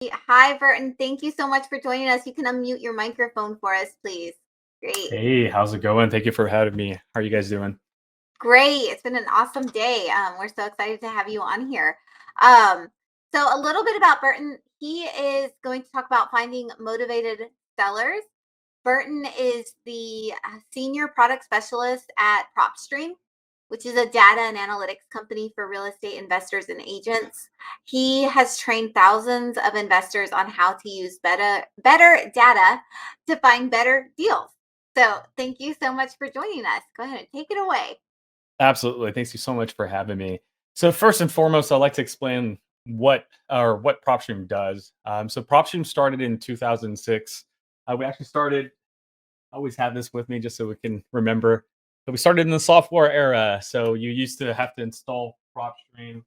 Hi, Burton. Thank you so much for joining us. You can unmute your microphone for us, please. Great. Hey, how's it going? Thank you for having me. How are you guys doing? Great. It's been an awesome day. We're so excited to have you on here. Um, so, a little bit about Burton. He is going to talk about finding motivated sellers. Burton is the senior product specialist at PropStream, which is a data and analytics company for real estate investors and agents. He has trained thousands of investors on how to use better data to find better deals. So, thank you so much for joining us. Go ahead and take it away. Absolutely. Thanks you so much for having me. So first and foremost, I'd like to explain what PropStream does. So PropStream started in 2006. We actually started. I always have this with me just so we can remember. So we started in the software era. So you used to have to install PropStream,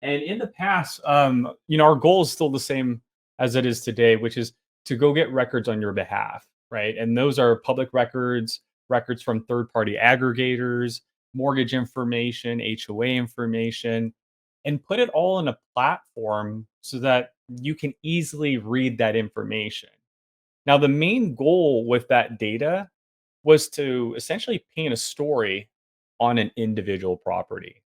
and in the past, our goal is still the same as it is today, which is to go get records on your behalf, right? And those are public records, records from third-party aggregators, mortgage information, HOA information, and put it all in a platform so that you can easily read that information. Now, the main goal with that data was to essentially paint a story on an individual property.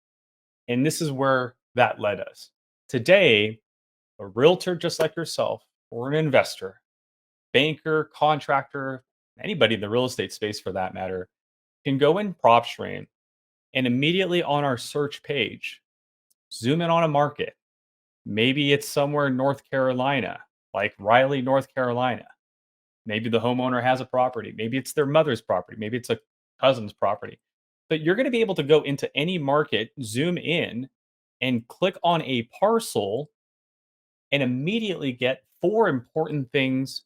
And this is where that led us. Today, a realtor just like yourself, or an investor, banker, contractor, anybody in the real estate space for that matter, can go in PropStream and immediately on our search page, zoom in on a market. Maybe it's somewhere in North Carolina, like Riley, North Carolina. Maybe the homeowner has a property. Maybe it's their mother's property. Maybe it's a cousin's property. But you're going to be able to go into any market, zoom in, and click on a parcel and immediately get four important things,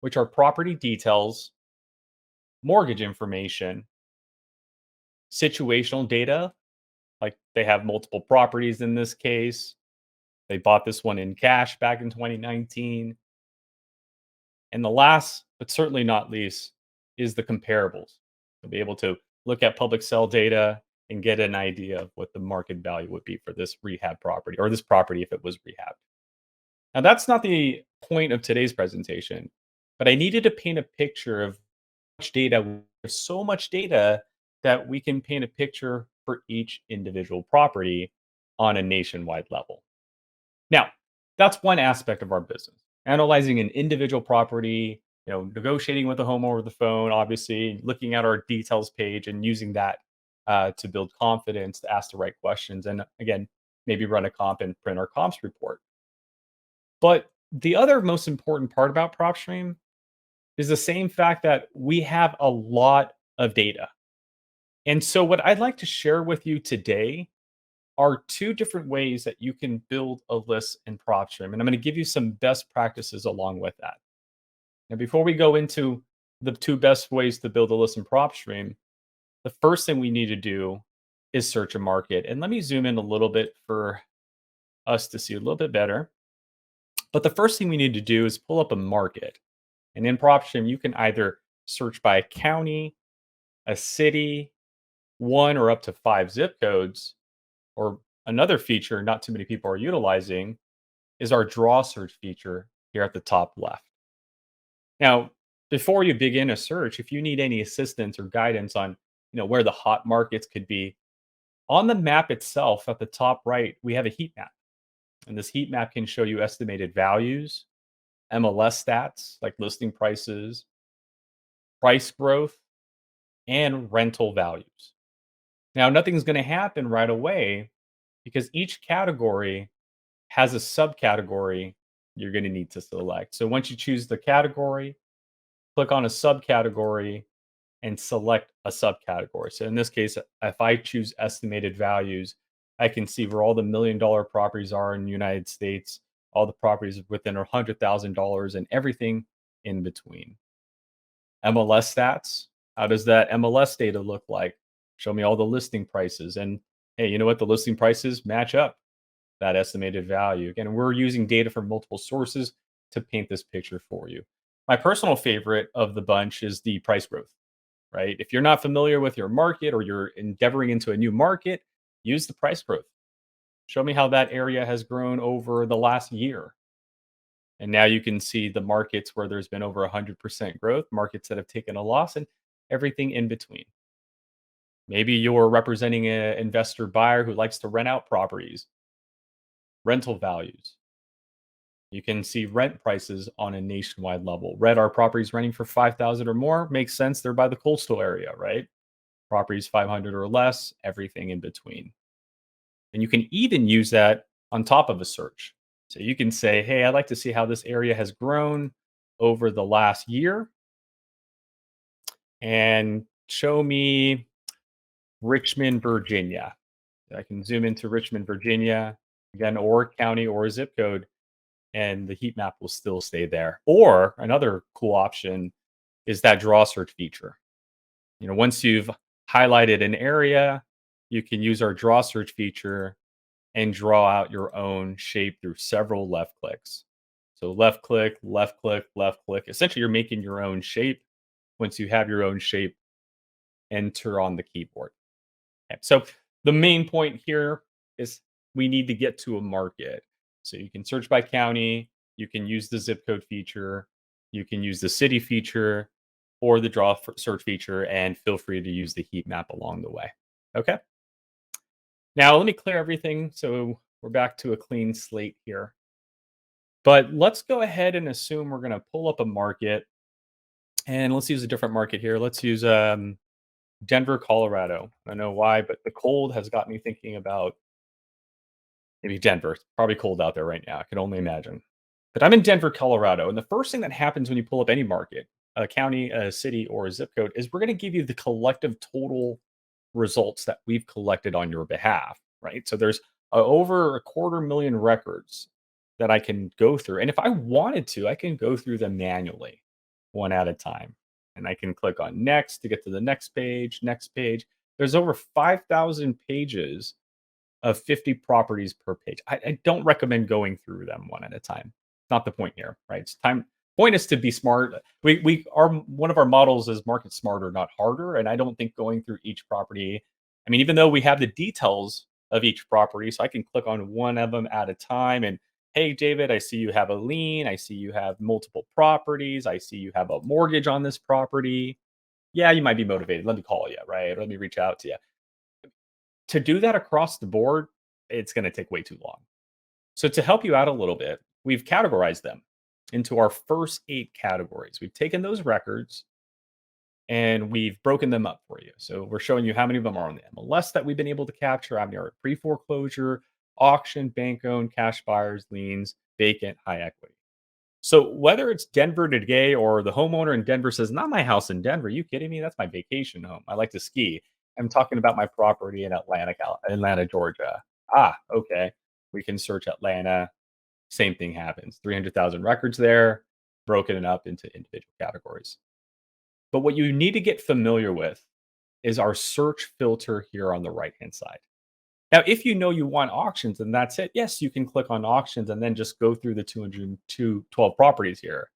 which are property details, mortgage information, situational data, like they have multiple properties in this case. They bought this one in cash back in 2019. And the last, but certainly not least, is the comparables. You'll be able to look at public sell data and get an idea of what the market value would be for this rehab property or this property if it was rehabbed. Now, that's not the point of today's presentation, but I needed to paint a picture of much data. There's so much data that we can paint a picture for each individual property on a nationwide level. Now, that's one aspect of our business. Analyzing an individual property, negotiating with the home over the phone, obviously, looking at our details page and using that to build confidence, to ask the right questions, and again, maybe run a comp and print our comps report. But the other most important part about PropStream is the same fact that we have a lot of data. And so, what I'd like to share with you today are two different ways that you can build a list in PropStream. And I'm going to give you some best practices along with that. Now, before we go into the two best ways to build a list in PropStream, the first thing we need to do is search a market. And let me zoom in a little bit for us to see a little bit better. But the first thing we need to do is pull up a market. And in PropStream, you can either search by county, a city, one or up to five zip codes, or another feature not too many people are utilizing is our draw search feature here at the top left. Now, before you begin a search, if you need any assistance or guidance on, where the hot markets could be, on the map itself at the top right, we have a heat map. And this heat map can show you estimated values, MLS stats like listing prices, price growth, and rental values. Now, nothing's going to happen right away because each category has a subcategory you're going to need to select. So once you choose the category, click on a subcategory and select a subcategory. So in this case, if I choose estimated values, I can see where all the $1 million properties are in the United States, all the properties within $100,000 and everything in between. MLS stats. How does that MLS data look like? Show me all the listing prices. And hey, you know what? The listing prices match up that estimated value. Again, we're using data from multiple sources to paint this picture for you. My personal favorite of the bunch is the price growth, right? If you're not familiar with your market or you're endeavoring into a new market, use the price growth. Show me how that area has grown over the last year. And now you can see the markets where there's been over 100% growth, markets that have taken a loss, and everything in between. Maybe you're representing an investor buyer who likes to rent out properties, rental values. You can see rent prices on a nationwide level. Red are properties renting for 5,000 or more. Makes sense. They're by the coastal area, right? Properties 500 or less, everything in between. And you can even use that on top of a search. So you can say, hey, I'd like to see how this area has grown over the last year and show me Richmond, Virginia. I can zoom into Richmond, Virginia, again, or county or zip code, and the heat map will still stay there. Or another cool option is that draw search feature. Once you've highlighted an area, you can use our draw search feature and draw out your own shape through several left clicks. So left click, left click, left click. Essentially, you're making your own shape. Once you have your own shape, enter on the keyboard. Okay. So the main point here is we need to get to a market. So you can search by county, you can use the zip code feature, you can use the city feature or the draw search feature, and feel free to use the heat map along the way. Okay. Now let me clear everything so we're back to a clean slate here. But let's go ahead and assume we're going to pull up a market, and let's use a different market here. Let's use Denver, Colorado. I don't know why, but the cold has got me thinking about maybe Denver. It's probably cold out there right now. I can only imagine. But I'm in Denver, Colorado. And the first thing that happens when you pull up any market, a county, a city, or a zip code, is we're going to give you the collective total results that we've collected on your behalf, right? So there's over 250,000 records that I can go through. And if I wanted to, I can go through them manually, one at a time. And I can click on next to get to the next page, next page. There's over 5,000 pages of 50 properties per page. I don't recommend going through them one at a time. It's not the point here, right? It's time. Point is to be smart. We are one of our models is market smarter, not harder. And I don't think going through each property. I mean, even though we have the details of each property, so I can click on one of them at a time. And hey, David, I see you have a lien. I see you have multiple properties. I see you have a mortgage on this property. Yeah, you might be motivated. Let me call you, right? Let me reach out to you. To do that across the board, it's going to take way too long. So to help you out a little bit, we've categorized them into our first 8 categories. We've taken those records and we've broken them up for you. So we're showing you how many of them are on the MLS that we've been able to capture, how many are pre-foreclosure, auction, bank owned, cash buyers, liens, vacant, high equity. So whether it's Denver today or the homeowner in Denver says, not my house in Denver, you kidding me? That's my vacation home. I like to ski. I'm talking about my property in Atlanta, Georgia. Ah, okay. We can search Atlanta. Same thing happens. 300,000 records there, broken up into individual categories. But what you need to get familiar with is our search filter here on the right-hand side. Now, if you know you want auctions and that's it, yes, you can click on auctions and then just go through the 212 properties here.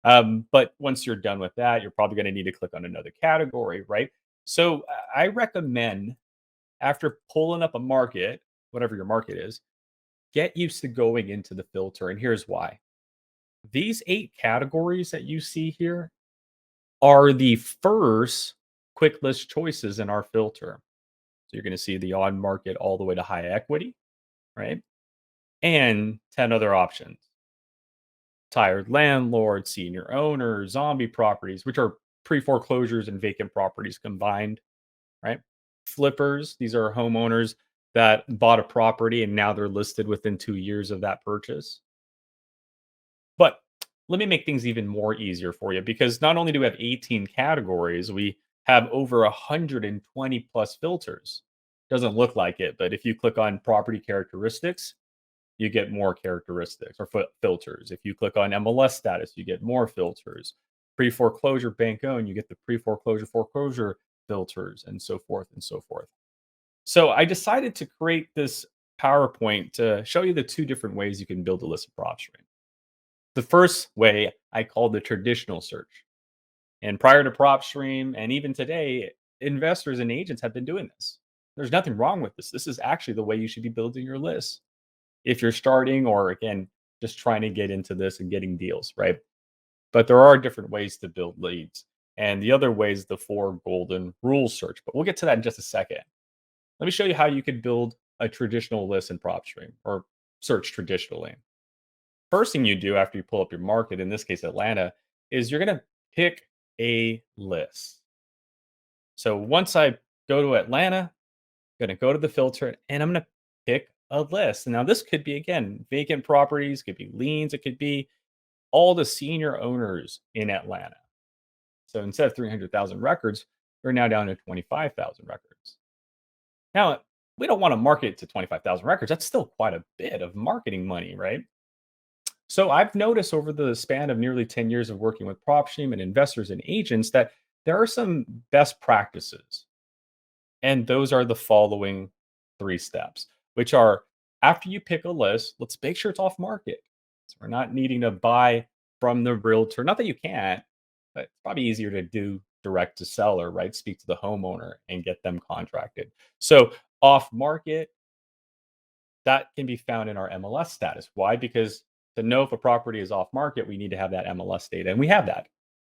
But once you're done with that, you're probably going to need to click on another category, right? So I recommend after pulling up a market, whatever your market is, get used to going into the filter. And here's why. These 8 categories that you see here are the first quick list choices in our filter. So you're going to see the on market all the way to high equity, right? And 10 other options. Tired landlord, senior owner, zombie properties, which are pre-foreclosures and vacant properties combined, right? Flippers, these are homeowners that bought a property and now they're listed within 2 years of that purchase. But let me make things even more easier for you because not only do we have 18 categories, we have over 120 plus filters. Doesn't look like it, but if you click on property characteristics, you get more characteristics or filters. If you click on MLS status, you get more filters. Pre-foreclosure bank owned, you get the pre-foreclosure foreclosure filters and so forth and so forth. So I decided to create this PowerPoint to show you the 2 different ways you can build a list of PropStream. The first way I call the traditional search. And prior to PropStream and even today, investors and agents have been doing this. There's nothing wrong with this. This is actually the way you should be building your list. If you're starting or again, just trying to get into this and getting deals, right? But there are different ways to build leads. And the other way is the four golden rules search. But we'll get to that in just a second. Let me show you how you could build a traditional list in PropStream or search traditionally. First thing you do after you pull up your market, in this case Atlanta, is you're going to pick a list. So once I go to Atlanta, I'm going to go to the filter and I'm going to pick a list. Now this could be again vacant properties, could be liens, it could be all the senior owners in Atlanta. So instead of 300,000 records, we're now down to 25,000 records. Now, we don't want to market it to 25,000 records. That's still quite a bit of marketing money, right? So I've noticed over the span of nearly 10 years of working with PropStream and investors and agents that there are some best practices. And those are the following three steps, which are after you pick a list, let's make sure it's off market. So we're not needing to buy from the realtor. Not that you can't, but it's probably easier to do direct to seller, right? Speak to the homeowner and get them contracted. So off market, that can be found in our MLS status. Why? Because to know if a property is off market, we need to have that MLS data, and we have that.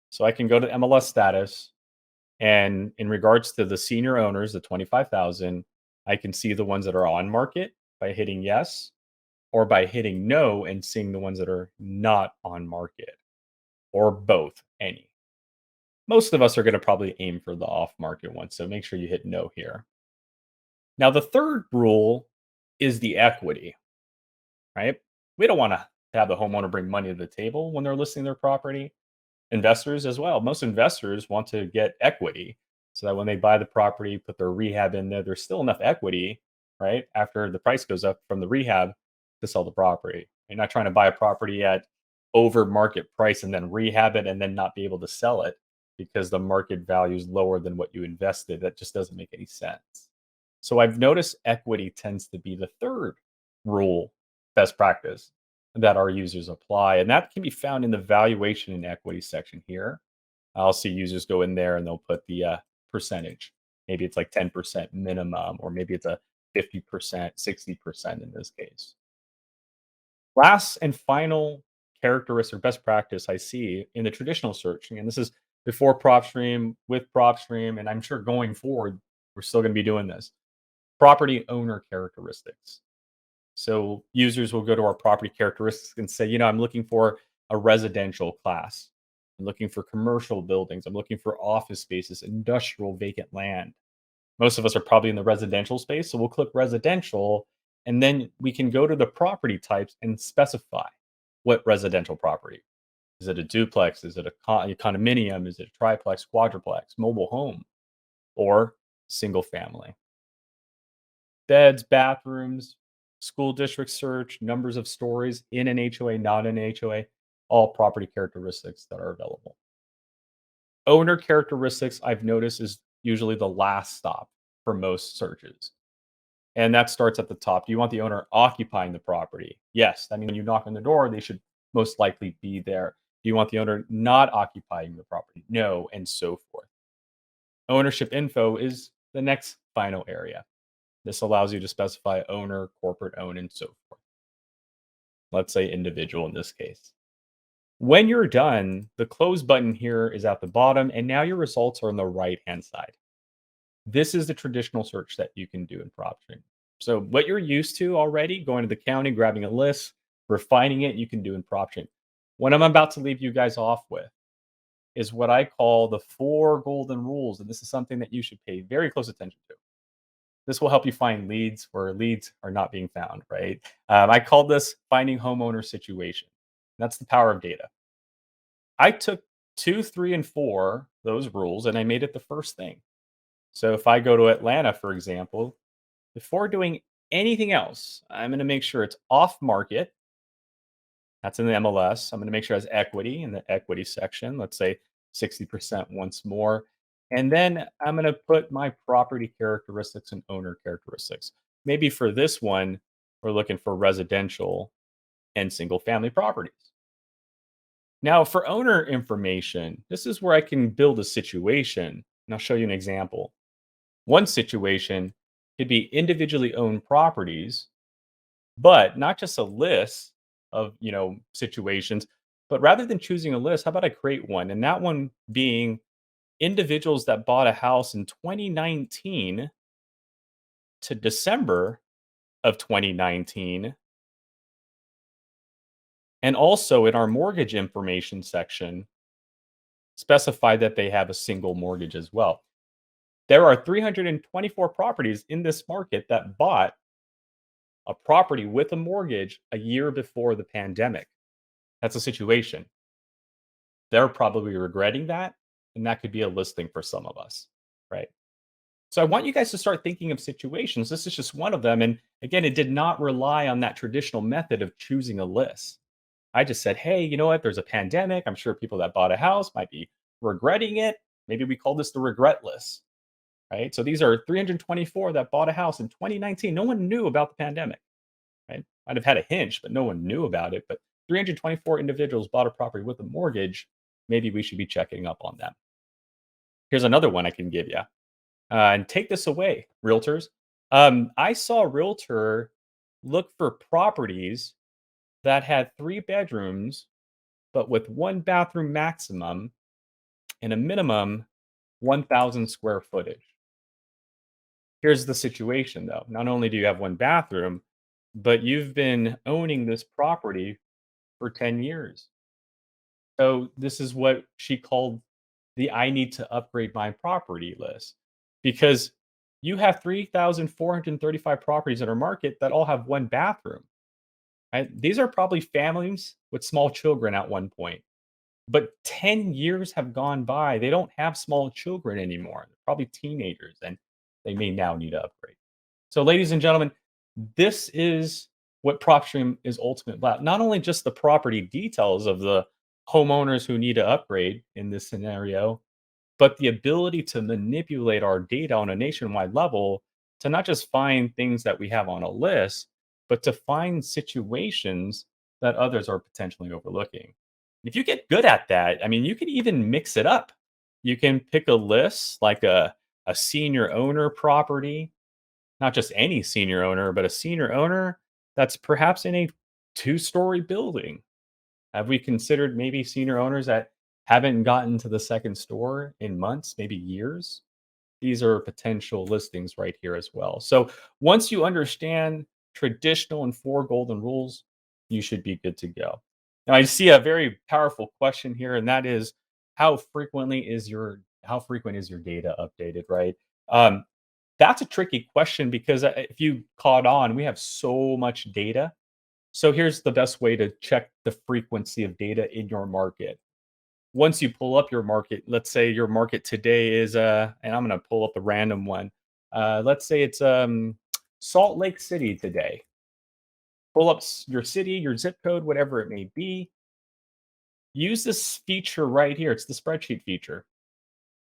So I can go to MLS status, and in regards to the senior owners, the 25,000, I can see the ones that are on market by hitting yes, or by hitting no and seeing the ones that are not on market, or both, any. Most of us are going to probably aim for the off market one, so make sure you hit no here. Now, the third rule is the equity, right? We don't want to have the homeowner bring money to the table when they're listing their property. Investors as well. Most investors want to get equity so that when they buy the property, put their rehab in there, there's still enough equity, right? After the price goes up from the rehab to sell the property. You're not trying to buy a property at over market price and then rehab it and then not be able to sell it because the market value is lower than what you invested. That just doesn't make any sense. So I've noticed equity tends to be the third rule, best practice that our users apply. And that can be found in the valuation and equity section here. I'll see users go in there and they'll put the percentage. Maybe it's like 10% minimum, or maybe it's a 50%, 60% in this case. Last and final characteristic or best practice I see in the traditional searching, and this is before PropStream, with PropStream, and I'm sure going forward, we're still going to be doing this. Property owner characteristics. So users will go to our property characteristics and say, I'm looking for a residential class. I'm looking for commercial buildings. I'm looking for office spaces, industrial vacant land. Most of us are probably in the residential space. So we'll click residential, and then we can go to the property types and specify what residential property. Is it a duplex? Is it a condominium? Is it a triplex, quadruplex, mobile home, or single family? Beds, bathrooms, school district search, numbers of stories in an HOA, not in an HOA, all property characteristics that are available. Owner characteristics, I've noticed, is usually the last stop for most searches. And that starts at the top. Do you want the owner occupying the property? Yes. That means when you knock on the door, they should most likely be there. Do you want the owner not occupying the property? No, and so forth. Ownership info is the next final area. This allows you to specify owner, corporate owned, and so forth. Let's say individual in this case. When you're done, the close button here is at the bottom, and now your results are on the right-hand side. This is the traditional search that you can do in PropStream. So what you're used to already, going to the county, grabbing a list, refining it, you can do in PropStream. What I'm about to leave you guys off with is what I call the 4 golden rules, and this is something that you should pay very close attention to. This will help you find leads where leads are not being found, right? I call this finding homeowner situation. That's the power of data. I took 2, 3, and 4, those rules, and I made it the first thing. So if I go to Atlanta, for example, before doing anything else, I'm going to make sure it's off market. That's in the MLS. I'm going to make sure it has equity in the equity section. Let's say 60% once more. And then I'm going to put my property characteristics and owner characteristics. Maybe for this one, we're looking for residential and single family properties. Now, for owner information, this is where I can build a situation, and I'll show you an example. One situation could be individually owned properties, but not just a list of, situations. But rather than choosing a list, how about I create one? And that one being individuals that bought a house in 2019 to December of 2019. And also in our mortgage information section, specify that they have a single mortgage as well. There are 324 properties in this market that bought a property with a mortgage a year before the pandemic. That's a situation. They're probably regretting that, and that could be a listing for some of us, right? So I want you guys to start thinking of situations. This is just one of them. And again, it did not rely on that traditional method of choosing a list. I just said, hey, you know what? There's a pandemic. I'm sure people that bought a house might be regretting it. Maybe we call this the regret list, right? So these are 324 that bought a house in 2019. No one knew about the pandemic, right? Might have had a hinge, but no one knew about it. But 324 individuals bought a property with a mortgage. Maybe we should be checking up on them. Here's another one I can give you. And take this away, realtors. I saw a realtor look for properties that had 3 bedrooms, but with 1 bathroom maximum and a minimum 1,000 square footage. Here's the situation though. Not only do you have 1 bathroom, but you've been owning this property for 10 years. So this is what she called the I need to upgrade my property list, because you have 3,435 properties in our market that all have 1 bathroom. Right? These are probably families with small children at one point. But 10 years have gone by. They don't have small children anymore. They're probably teenagers, and they may now need to upgrade. So, ladies and gentlemen, this is what PropStream is ultimately about. Not only just the property details of the homeowners who need to upgrade in this scenario, but the ability to manipulate our data on a nationwide level to not just find things that we have on a list, but to find situations that others are potentially overlooking. If you get good at that, I mean, you can even mix it up. You can pick a list like a senior owner property, not just any senior owner, but a senior owner that's perhaps in a 2-story building. Have we considered maybe senior owners that haven't gotten to the second store in months, maybe years? These are potential listings right here as well. So once you understand traditional and 4 golden rules, you should be good to go. Now I see a very powerful question here, and that is how frequent is your data updated, right? Um, that's a tricky question because if you caught on, we have so much data. So here's the best way to check the frequency of data in your market. Once you pull up your market, let's say your market today is and I'm going to pull up a random one. Let's say it's Salt Lake City today. Pull up your city, your zip code, whatever it may be. Use this feature right here. It's the spreadsheet feature.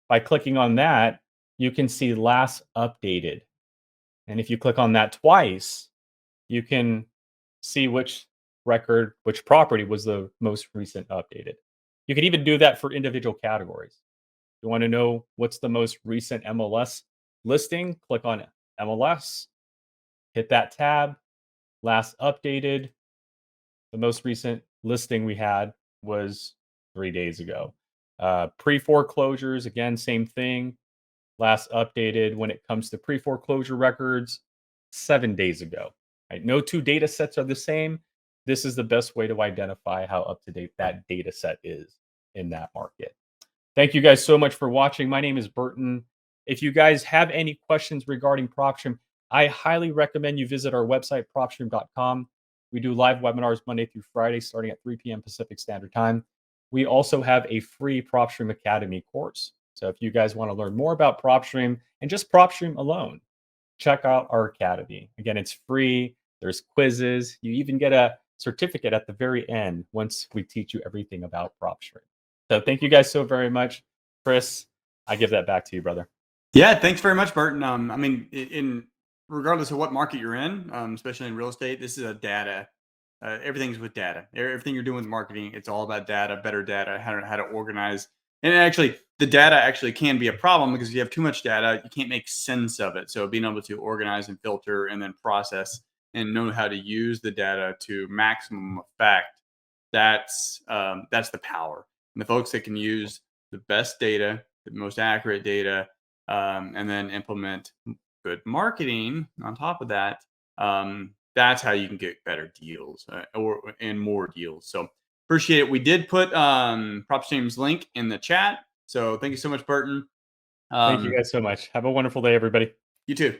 By clicking on that, you can see last updated. And if you click on that twice, you can see which property was the most recent updated. You can even do that for individual categories. You want to know what's the most recent MLS listing? Click on MLS, hit that tab, last updated. The most recent listing we had was 3 days ago. Pre-foreclosures, again, same thing. Last updated when it comes to pre-foreclosure records, 7 days ago. Right? No 2 data sets are the same. This is the best way to identify how up to date that data set is in that market. Thank you guys so much for watching. My name is Burton. If you guys have any questions regarding PropStream, I highly recommend you visit our website, propstream.com. We do live webinars Monday through Friday starting at 3 p.m. Pacific Standard Time. We also have a free PropStream Academy course. So if you guys want to learn more about PropStream and just PropStream alone, check out our academy. Again, it's free. There's quizzes. You even get a certificate at the very end once we teach you everything about PropStream. So thank you guys so very much. Chris, I give that back to you, brother. Yeah, thanks very much, Burton. I mean, in regardless of what market you're in, especially in real estate, this is a data. Everything's with data. Everything you're doing with marketing, it's all about data, better data, how to organize. And actually, the data actually can be a problem because if you have too much data, you can't make sense of it. So being able to organize and filter and then process and know how to use the data to maximum effect, that's the power. And the folks that can use the best data, the most accurate data, and then implement good marketing on top of that, that's how you can get better deals and more deals. So appreciate it. We did put PropStream's link in the chat. So thank you so much, Burton. Thank you guys so much. Have a wonderful day, everybody. You too.